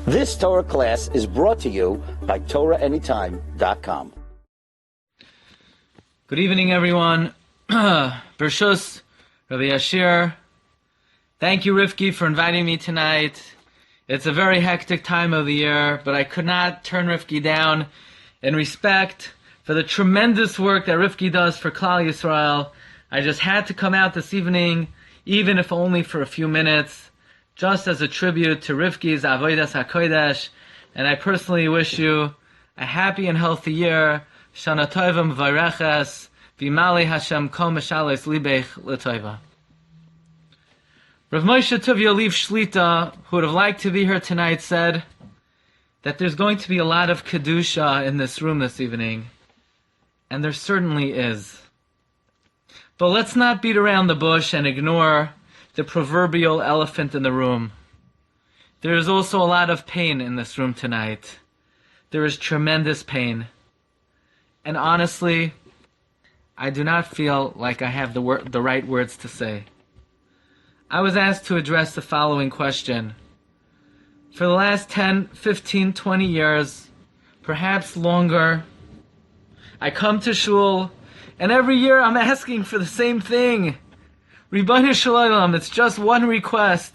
This Torah class is brought to you by TorahAnytime.com. Good evening, everyone. Bershus, Rabbi Shiur. Thank you, Rivki, for inviting me tonight. It's a very hectic time of the year, but I could not turn Rivki down in respect for the tremendous work that Rivki does for Klal Yisrael. I just had to come out this evening, even if only for a few minutes, just as a tribute to Rivki's Avodas HaKodesh, and I personally wish you a happy and healthy year. Shana Tova M'vareches, V'imali Hashem Kol Meshales Libech L'Tova. Rav Moshe Tov Yoliv Shlita, who would have liked to be here tonight, said that there's going to be a lot of Kedusha in this room this evening, and there certainly is. But let's not beat around the bush and ignore the proverbial elephant in the room. There is also a lot of pain in this room tonight. There is tremendous pain. And honestly, I do not feel like I have the right words to say. I was asked to address the following question. For the last 10, 15, 20 years, perhaps longer, I come to shul, and every year I'm asking for the same thing. Ribono Shel Olam, it's just one request.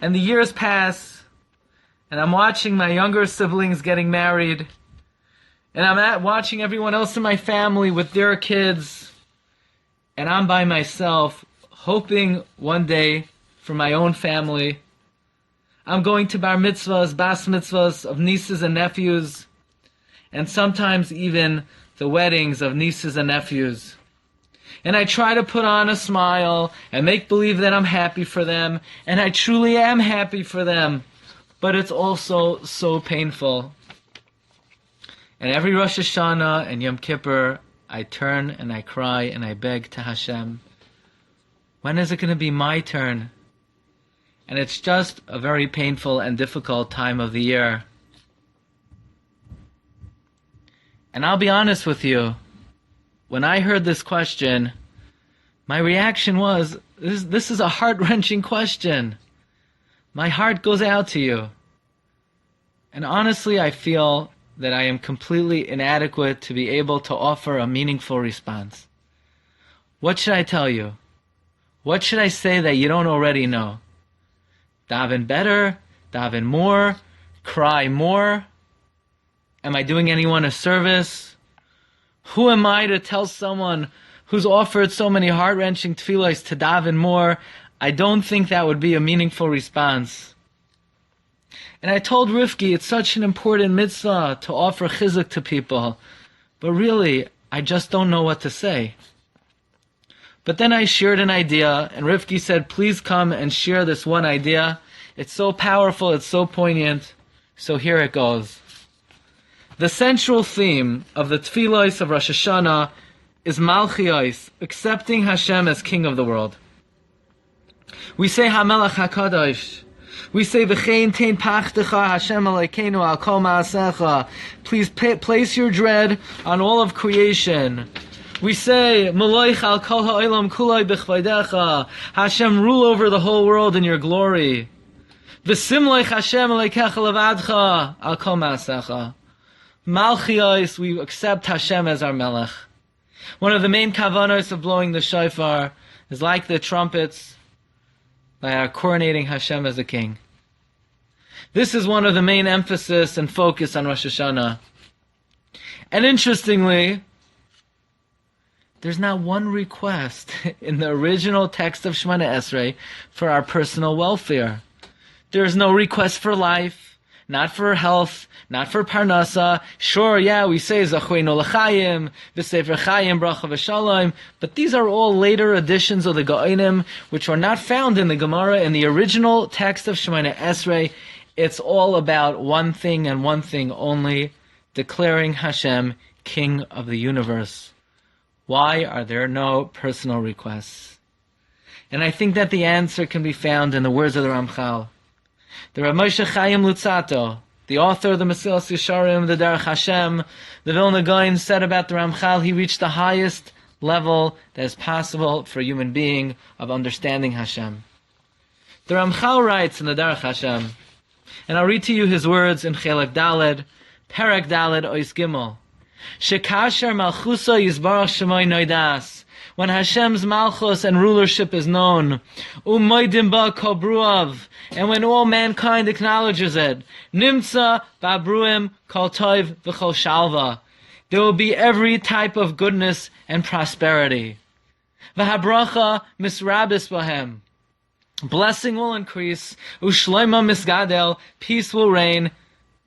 And the years pass, and I'm watching my younger siblings getting married, and I'm watching everyone else in my family with their kids, and I'm by myself, hoping one day for my own family. I'm going to bar mitzvahs, bas mitzvahs of nieces and nephews, and sometimes even the weddings of nieces and nephews. And I try to put on a smile and make believe that I'm happy for them, and I truly am happy for them, but it's also so painful. And every Rosh Hashanah and Yom Kippur, I turn and I cry and I beg to Hashem, when is it going to be my turn? And it's just a very painful and difficult time of the year. And I'll be honest with you, when I heard this question, my reaction was, this is a heart-wrenching question. My heart goes out to you. And honestly, I feel that I am completely inadequate to be able to offer a meaningful response. What should I tell you? What should I say that you don't already know? Daven better? Daven more? Cry more? Am I doing anyone a service? Who am I to tell someone who's offered so many heart-wrenching tefillos to daven more? I don't think that would be a meaningful response. And I told Rivki it's such an important mitzvah to offer Chizuk to people, but really, I just don't know what to say. But then I shared an idea, and Rivki said, please come and share this one idea. It's so powerful, it's so poignant, so here it goes. The central theme of the tefillos of Rosh Hashanah is Malchios, accepting Hashem as King of the world. We say HaMelech HaKadosh. We say V'chein tein pachtecha Hashem Elokeinu al kol ma'asecha. Please place your dread on all of creation. We say Moloich al kol ha'olam kulai b'chvaydecha. Hashem, rule over the whole world in your glory. V'simloich Hashem Elokecha levadcha al kol ma'asecha. Malchios, we accept Hashem as our Melech. One of the main kavanos of blowing the shofar is like the trumpets, by our coronating Hashem as a king. This is one of the main emphasis and focus on Rosh Hashanah. And interestingly, there's not one request in the original text of Shemona Esrei for our personal welfare. There's no request for life, not for health, not for parnasa. Sure, yeah, we say Zachoinu l'chaim, v'sefer chayim, bracha v'shalom, but these are all later additions of the Gaonim, which are not found in the Gemara. In the original text of Shemona Esrei, it's all about one thing and one thing only, declaring Hashem King of the universe. Why are there no personal requests? And I think that the answer can be found in the words of the Ramchal. The Rav Moshe Chaim Luzzatto, the author of the Mesilas Yesharim, the Derech Hashem, the Vilna Gaon, said about the Ramchal, he reached the highest level that is possible for a human being of understanding Hashem. The Ramchal writes in the Derech Hashem, And I'll read to you his words in Chelek Daled, Perek Daled Ois Gimel. Shekasher Malchusa Yisbarach Shemoy Noidas. When Hashem's Malchus and rulership is known, Umoidim Ba Kobruav, and when all mankind acknowledges it, Nimtza Babruim Kol Tov V'Chol Shalva, there will be every type of goodness and prosperity. V'habracha misrabis bahem, blessing will increase. Ushloima misgadel, peace will reign,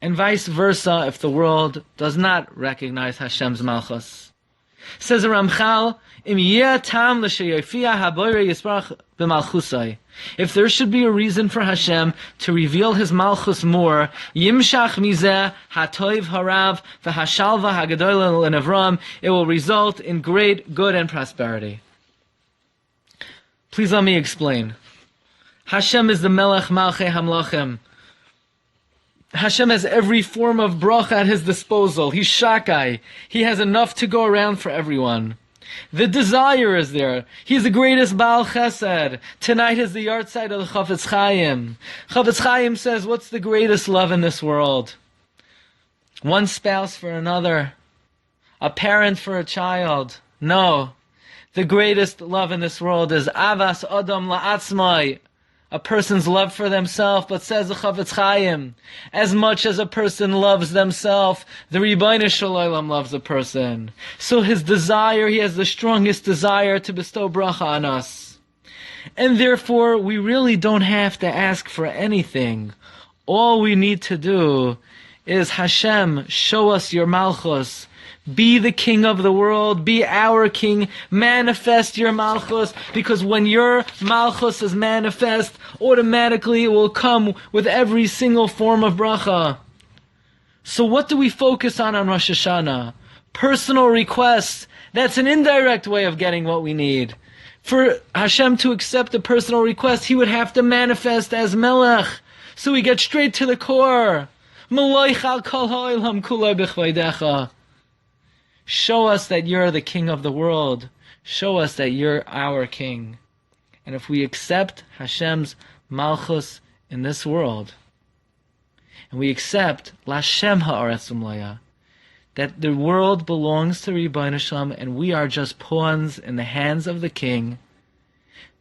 and vice versa if the world does not recognize Hashem's Malchus. Says the Ramchal, Im yeh tam l'sheyofia haboyre yisparach b'malchusai. If there should be a reason for Hashem to reveal His Malchus more, Yimshach mizeh hatoiv harav v'hashalva hagadola l'nevram, it will result in great good and prosperity. Please let me explain. Hashem is the Melech Malchei Hamlachim. Hashem has every form of bracha at His disposal. He's Shakai. He has enough to go around for everyone. The desire is there. He's the greatest Baal Chesed. Tonight is the yahrzeit of the Chafetz Chaim. Chafetz Chaim says, what's the greatest love in this world? One spouse for another. A parent for a child. No. The greatest love in this world is Avas Adam La'atzmai. A person's love for themselves, but says the Chafetz Chaim, as much as a person loves themselves, the Ribbono Shel Olam loves a person. So his desire, he has the strongest desire to bestow bracha on us. And therefore, we really don't have to ask for anything. All we need to do is, Hashem, show us your Malchus. Be the king of the world. Be our king. Manifest your Malchus. Because when your Malchus is manifest, automatically it will come with every single form of bracha. So what do we focus on Rosh Hashanah? Personal requests. That's an indirect way of getting what we need. For Hashem to accept a personal request, He would have to manifest as Melech. So we get straight to the core. Maloich al kol ha'olam kulei b'chvaydecha. Show us that you're the king of the world. Show us that you're our king. And if we accept Hashem's Malchus in this world, and we accept Lashem ha'aretz umlaya, that the world belongs to Ribbono Shel Olam and we are just pawns in the hands of the king,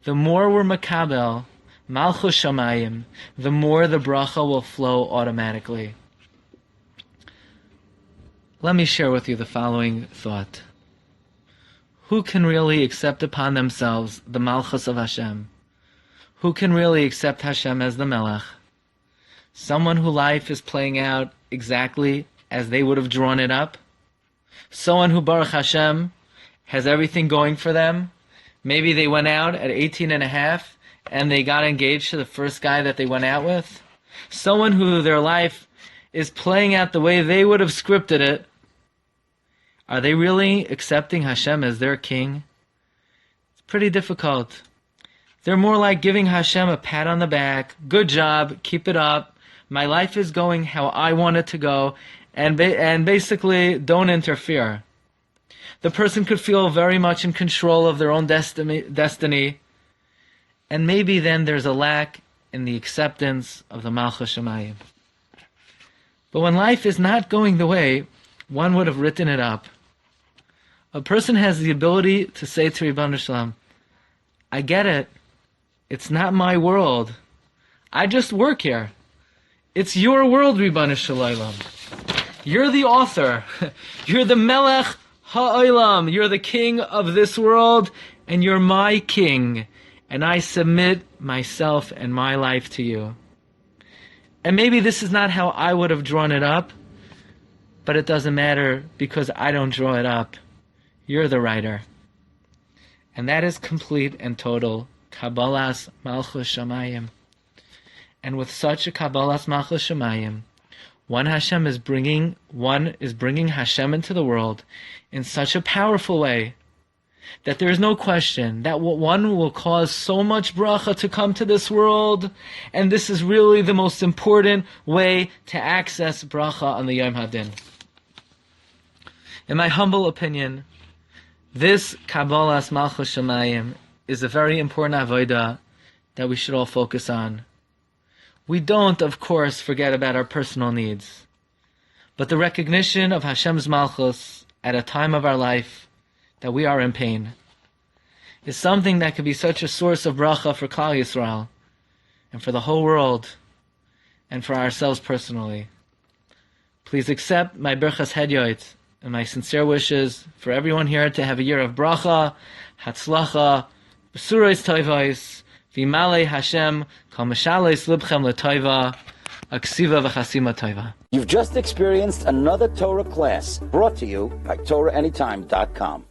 the more we're makabel, Malchus Shamayim, the more the bracha will flow automatically. Let me share with you the following thought. Who can really accept upon themselves the Malchus of Hashem? Who can really accept Hashem as the Melech? Someone whose life is playing out exactly as they would have drawn it up? Someone who, Baruch Hashem, has everything going for them? Maybe they went out at 18 and a half and they got engaged to the first guy that they went out with? Someone who their life is playing out the way they would have scripted it? Are they really accepting Hashem as their king? It's pretty difficult. They're more like giving Hashem a pat on the back. Good job, keep it up. My life is going how I want it to go, and basically don't interfere. The person could feel very much in control of their own destiny, and maybe then there's a lack in the acceptance of the Malchus Shamayim. But when life is not going the way one would have written it up, a person has the ability to say to Ribbono Shel Olam, I get it. It's not my world. I just work here. It's your world, Ribbono Shel Olam. You're the author. You're the Melech Ha'olam. You're the king of this world, and you're my king. And I submit myself and my life to you. And maybe this is not how I would have drawn it up, but it doesn't matter because I don't draw it up. You're the writer. And that is complete and total Kabbalas Malchus Shamayim. And with such a Kabbalas Malchus Shamayim, one is bringing Hashem into the world in such a powerful way that there is no question that one will cause so much bracha to come to this world, and this is really the most important way to access bracha on the Yom Hadin. In my humble opinion, this Kabbalas Malchus Shamayim is a very important avodah that we should all focus on. We don't, of course, forget about our personal needs. But the recognition of Hashem's Malchus at a time of our life that we are in pain is something that can be such a source of bracha for Klal Yisrael and for the whole world and for ourselves personally. Please accept my Birchas Hedyoit and my sincere wishes for everyone here to have a year of bracha, hatzlacha, besuros toivos, v'malei Hashem, kol mashales libchem l'toiva, aksiva v'chasima toiva. You've just experienced another Torah class brought to you by TorahAnytime.com.